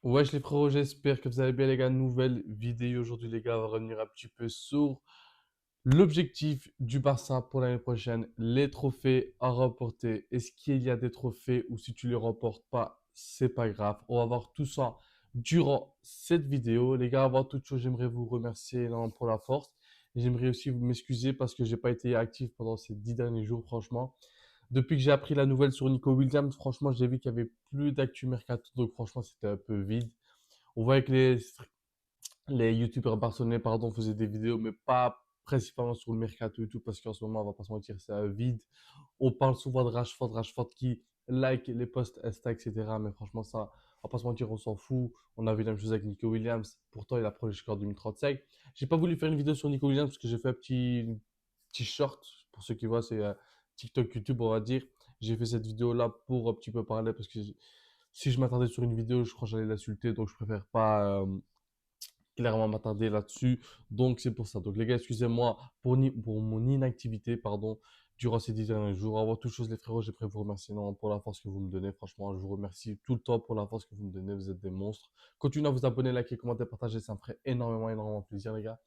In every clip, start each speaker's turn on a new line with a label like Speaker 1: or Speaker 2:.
Speaker 1: Wesh les frérots, j'espère que vous allez bien les gars. Nouvelle vidéo aujourd'hui les gars, on va revenir un petit peu sur l'objectif du Barça pour l'année prochaine, les trophées à remporter. Est-ce qu'il y a des trophées ou si tu les remportes pas, c'est pas grave. On va voir tout ça durant cette vidéo. Les gars, avant toute chose, j'aimerais vous remercier énormément pour la force. J'aimerais aussi vous m'excuser parce que j'ai pas été actif pendant ces 10 derniers jours, franchement. Depuis que j'ai appris la nouvelle sur Nico Williams, franchement, j'ai vu qu'il y avait plus d'actu mercato, donc franchement, c'était un peu vide. On voyait que les youtubeurs barcelonais, pardon, faisaient des vidéos, mais pas principalement sur le mercato et tout, parce qu'en ce moment, on va pas se mentir, c'est un vide. On parle souvent de Rashford qui like les posts Insta, etc. Mais franchement, ça, on va pas se mentir, on s'en fout. On a vu la même chose avec Nico Williams. Pourtant, il a proche jusqu'en 2035. J'ai pas voulu faire une vidéo sur Nico Williams parce que j'ai fait un petit short. Pour ceux qui voient, c'est TikTok, YouTube, on va dire. J'ai fait cette vidéo-là pour un petit peu parler parce que si je m'attardais sur une vidéo, je crois que j'allais l'insulter. Donc, je préfère pas clairement m'attarder là-dessus. Donc, c'est pour ça. Donc, les gars, excusez-moi pour mon inactivité, pardon, durant ces 10 derniers jours. Avant toute chose, les frérots, j'aimerais vous remercier énormément pour la force que vous me donnez. Franchement, je vous remercie tout le temps pour la force que vous me donnez. Vous êtes des monstres. Continuez à vous abonner, liker, commenter, partager. Ça me ferait énormément, énormément plaisir, les gars.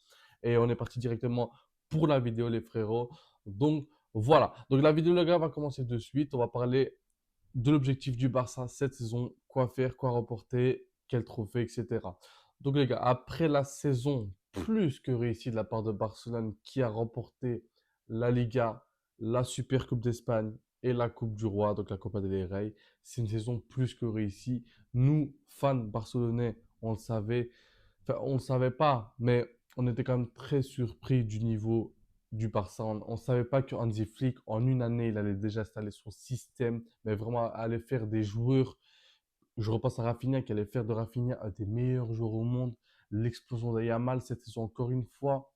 Speaker 1: Et on est parti directement pour la vidéo, les frérots. Donc, voilà. Donc, la vidéo, les gars, va commencer de suite. On va parler de l'objectif du Barça cette saison, quoi faire, quoi remporter, quel trophée, etc. Donc les gars, après la saison plus que réussie de la part de Barcelone qui a remporté la Liga, la Super Coupe d'Espagne et la Coupe du Roi, donc la Copa del Rey, c'est une saison plus que réussie. Nous, fans barcelonais, on le savait, enfin on le savait pas, mais on était quand même très surpris du niveau du Barça. On ne savait pas que Hansi Flick, en une année, il allait déjà installer son système, mais vraiment aller faire des joueurs. Je repasse à Rafinha, qui allait faire de Rafinha un des meilleurs joueurs au monde. L'explosion de Yamal cette saison, encore une fois.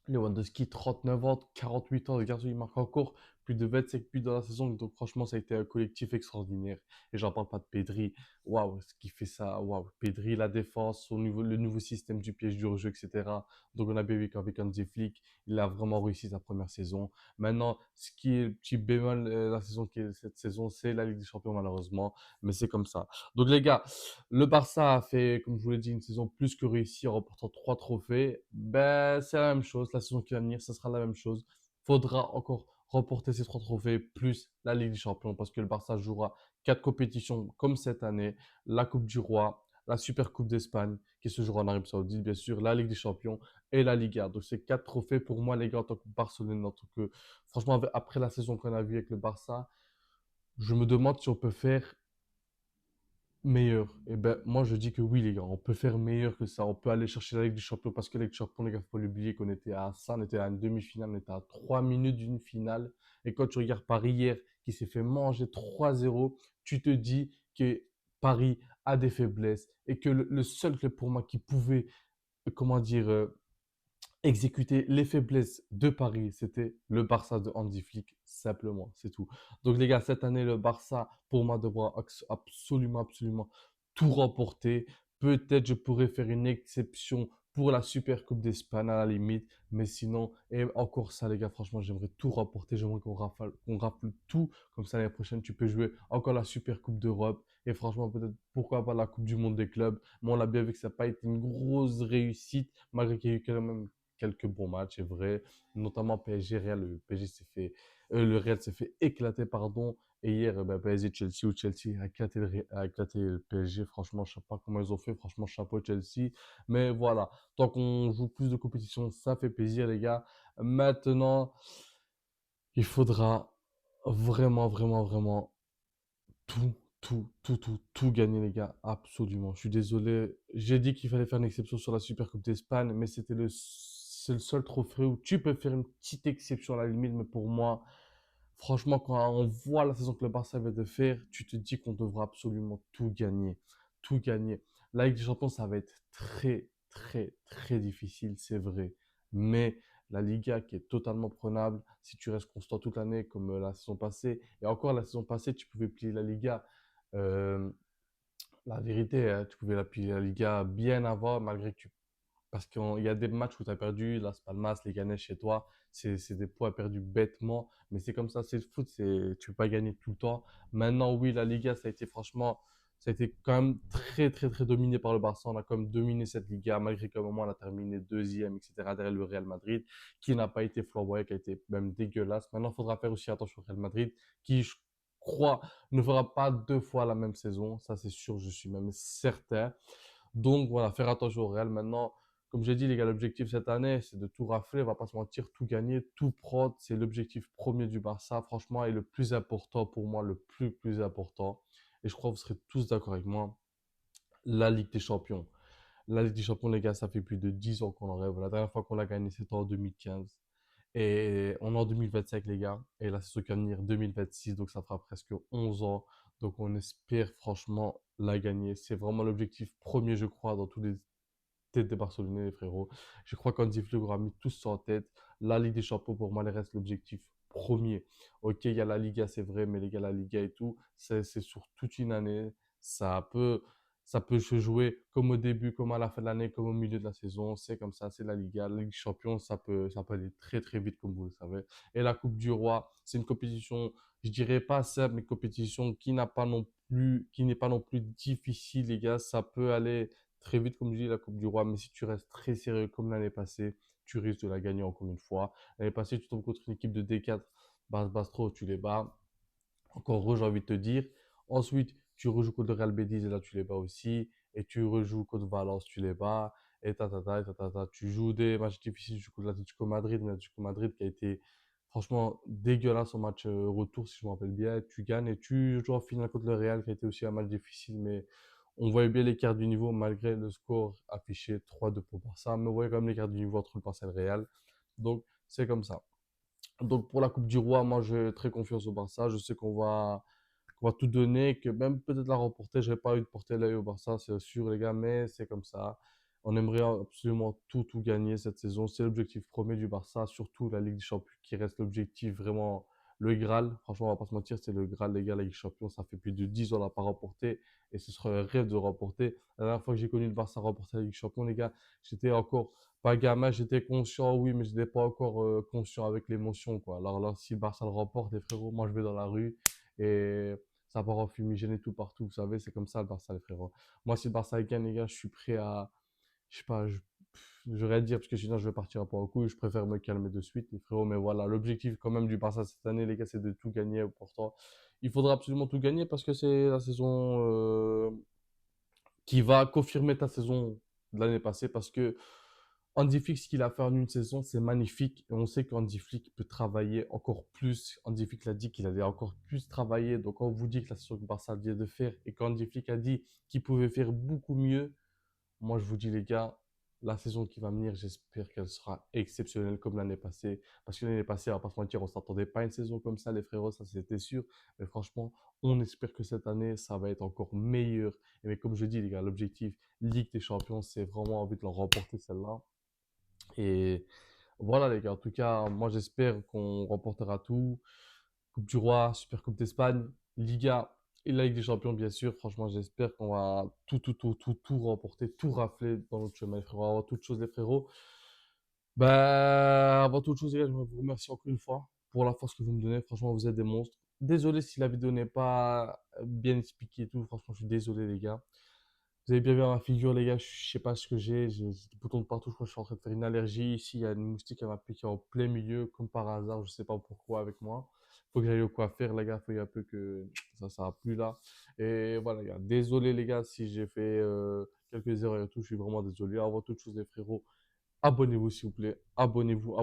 Speaker 1: Lewandowski, 39 ans, 48 ans, le garçon, il marque encore plus de 25 buts dans la saison. Donc, franchement, ça a été un collectif extraordinaire. Et j'en parle pas de Pedri. Waouh, ce qui fait ça. Waouh. Pedri, la défense, le nouveau système du piège du rejeu, etc. Donc, on a bien vu qu'avec Hansi Flick, il a vraiment réussi sa première saison. Maintenant, ce qui est le petit bémol, la saison qui est cette saison, c'est la Ligue des Champions, malheureusement. Mais c'est comme ça. Donc, les gars, le Barça a fait, comme je vous l'ai dit, une saison plus que réussie en remportant 3 trophées. Ben, c'est la même chose. La saison qui va venir, ce sera la même chose. Faudra encore remporter ces 3 trophées plus la Ligue des Champions parce que le Barça jouera 4 compétitions comme cette année. La Coupe du Roi, la Super Coupe d'Espagne qui se jouera en Arabie Saoudite, bien sûr, la Ligue des Champions et la Liga. Donc, c'est 4 trophées pour moi, les gars, en tant que Barcelone, en tant que, franchement, après la saison qu'on a vue avec le Barça, je me demande si on peut faire meilleur. Eh ben, moi, je dis que oui, les gars, on peut faire meilleur que ça. On peut aller chercher la Ligue des Champions parce que la Ligue des Champions, les gars, faut pas l'oublier qu'on était à ça, on était à une demi-finale, on était à 3 minutes d'une finale. Et quand tu regardes Paris hier, qui s'est fait manger 3-0, tu te dis que Paris a des faiblesses et que le seul club pour moi qui pouvait, comment dire, exécuter les faiblesses de Paris, c'était le Barça de Hansi Flick, simplement, c'est tout. Donc les gars, cette année, le Barça, pour moi, devra absolument, absolument tout remporter. Peut-être je pourrais faire une exception pour la Super Coupe d'Espagne à la limite, mais sinon, et encore ça les gars, franchement, j'aimerais tout remporter, j'aimerais qu'on rafle tout, comme ça l'année prochaine, tu peux jouer encore la Super Coupe d'Europe, et franchement, peut-être, pourquoi pas la Coupe du Monde des clubs, mais on l'a bien vu que ça n'a pas été une grosse réussite, malgré qu'il y a eu quand même quelques bons matchs, c'est vrai. Notamment PSG, Real, le PSG s'est fait, le Real s'est fait éclater, pardon. Et hier, ben, PSG, Chelsea, ou Chelsea a éclaté le PSG. Franchement, je sais pas comment ils ont fait. Franchement, chapeau Chelsea. Mais voilà. Tant qu'on joue plus de compétitions, ça fait plaisir, les gars. Maintenant, il faudra vraiment, vraiment, vraiment tout gagner, les gars. Absolument. Je suis désolé. J'ai dit qu'il fallait faire une exception sur la Super Coupe d'Espagne, mais c'est le seul trophée où tu peux faire une petite exception à la limite. Mais pour moi, franchement, quand on voit la saison que le Barça vient de faire, tu te dis qu'on devra absolument tout gagner. Tout gagner. La Ligue des Champions, ça va être très, très, très difficile, c'est vrai. Mais la Liga qui est totalement prenable, si tu restes constant toute l'année comme la saison passée, et encore la saison passée, tu pouvais plier la Liga. Euh, la vérité, tu pouvais la plier la Liga bien avant, malgré que tu parce qu'il y a des matchs où tu as perdu, Las Palmas, les Ganes chez toi, c'est des points perdus bêtement, mais c'est comme ça, c'est le foot, tu peux pas gagner tout le temps. Maintenant, oui, la Liga, ça a été franchement, ça a été quand même très, très, très dominé par le Barça. On a quand même dominé cette Liga, malgré qu'à un moment, on a terminé deuxième, etc., derrière le Real Madrid, qui n'a pas été flamboyant, qui a été même dégueulasse. Maintenant, il faudra faire aussi attention au Real Madrid, qui, je crois, ne fera pas deux fois la même saison. Ça, c'est sûr, je suis même certain. Donc, voilà, faire attention au Real. Maintenant, comme j'ai dit, les gars, l'objectif cette année, c'est de tout rafler. On va pas se mentir, tout gagner, tout prendre. C'est l'objectif premier du Barça, franchement, et le plus important pour moi, le plus important. Et je crois que vous serez tous d'accord avec moi. La Ligue des Champions. La Ligue des Champions, les gars, ça fait plus de 10 ans qu'on en rêve. La dernière fois qu'on l'a gagné, c'était en 2015. Et on est en 2025, les gars. Et la saison qui va venir, 2026. Donc, ça fera presque 11 ans. Donc, on espère franchement la gagner. C'est vraiment l'objectif premier, je crois, dans tous les têtes des Barcelonais, les frérots. Je crois qu'Hansi Flick aura mis tous ça en tête. La Ligue des Champions, pour moi, elle reste l'objectif premier. Ok, il y a la Liga, c'est vrai, mais les gars, la Liga et tout, c'est sur toute une année. Ça peut, ça peut se jouer comme au début, comme à la fin de l'année, comme au milieu de la saison. C'est comme ça, c'est la Liga. La Ligue des Champions, ça peut aller très, très vite, comme vous le savez. Et la Coupe du Roi, c'est une compétition, je dirais pas simple, mais une compétition qui n'a pas non plus, qui n'est pas non plus difficile, les gars. Ça peut aller très vite, comme je dis, la Coupe du Roi. Mais si tu restes très sérieux comme l'année passée, tu risques de la gagner encore une fois. L'année passée, tu tombes contre une équipe de D4, Bastro, tu les bats. Encore heureux, j'ai envie de te dire. Ensuite, tu rejoues contre le Real Betis et là, tu les bats aussi. Et tu rejoues contre Valence, tu les bats. Et tu joues des matchs difficiles. Tu joues contre l'Atlético Madrid, mais l'Atlético Madrid qui a été franchement dégueulasse au match retour, si je me rappelle bien. Tu gagnes et tu joues en finale contre le Real qui a été aussi un match difficile, mais on voyait bien l'écart du niveau malgré le score affiché 3-2 pour Barça. Mais on voyait quand même l'écart du niveau entre le Barça et le Real. Donc, c'est comme ça. Donc pour la Coupe du Roi, moi j'ai très confiance au Barça. Je sais qu'on va tout donner, que même peut-être la remporter. J'ai pas eu de porter l'œil au Barça, c'est sûr les gars, mais c'est comme ça. On aimerait absolument tout gagner cette saison. C'est l'objectif premier du Barça, surtout la Ligue des Champions qui reste l'objectif vraiment le Graal. Franchement, on va pas se mentir, c'est le Graal les gars, la Ligue des Champions. Ça fait plus de 10 ans qu'on l'a pas remporté et ce serait un rêve de remporter. La dernière fois que j'ai connu le Barça remporter la Ligue des Champions, les gars, j'étais encore pas gamin, j'étais conscient, oui, mais je n'étais pas encore conscient avec l'émotion, quoi. Alors là, si le Barça le remporte, les frérots, moi je vais dans la rue et ça part en fumigène et tout partout, vous savez, c'est comme ça le Barça, les frérots. Moi, si le Barça gagne, les gars, je suis prêt à, je sais pas, je vais dire parce que sinon je vais partir un peu en couille, je préfère me calmer de suite, les frérots, mais voilà, l'objectif quand même du Barça cette année, les gars, c'est de tout gagner. Pourtant, il faudra absolument tout gagner parce que c'est la saison qui va confirmer ta saison de l'année passée parce que Hansi Flick, ce qu'il a fait en une saison, c'est magnifique. Et on sait qu'Hansi Flick peut travailler encore plus. Hansi Flick l'a dit qu'il allait encore plus travailler. Donc, quand on vous dit que la saison que Barça vient de faire et qu'Hansi Flick a dit qu'il pouvait faire beaucoup mieux, moi, je vous dis, les gars, la saison qui va venir, j'espère qu'elle sera exceptionnelle comme l'année passée. Parce que l'année passée, on va pas se mentir, on s'attendait pas à une saison comme ça, les frérots, ça c'était sûr. Mais franchement, on espère que cette année, ça va être encore meilleur. Et mais comme je dis, les gars, l'objectif Ligue des Champions, c'est vraiment envie de la remporter celle-là. Et voilà, les gars. En tout cas, moi, j'espère qu'on remportera tout. Coupe du Roi, Super Coupe d'Espagne, Liga et la Ligue des Champions, bien sûr. Franchement, j'espère qu'on va tout remporter, tout rafler dans notre chemin, les frérots. Avant toute chose, les frérots. Ben, avant toute chose, les gars, je vous remercie encore une fois pour la force que vous me donnez. Franchement, vous êtes des monstres. Désolé si la vidéo n'est pas bien expliquée et tout. Franchement, je suis désolé, les gars. Vous avez bien vu ma figure, les gars, je sais pas ce que j'ai des boutons de partout, je crois que je suis en train de faire une allergie. Ici, il y a une moustique qui m'a piqué en plein milieu, comme par hasard, je sais pas pourquoi avec moi. Faut que j'aille au coiffeur, les gars, faut y a un peu que ça va plus là. Et voilà, les gars, désolé les gars si j'ai fait quelques erreurs et tout, je suis vraiment désolé. Avant toute chose, les frérots, abonnez-vous s'il vous plaît, abonnez-vous,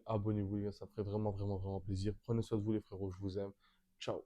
Speaker 1: abonnez-vous les gars, ça ferait vraiment, vraiment, vraiment plaisir. Prenez soin de vous les frérots, je vous aime. Ciao.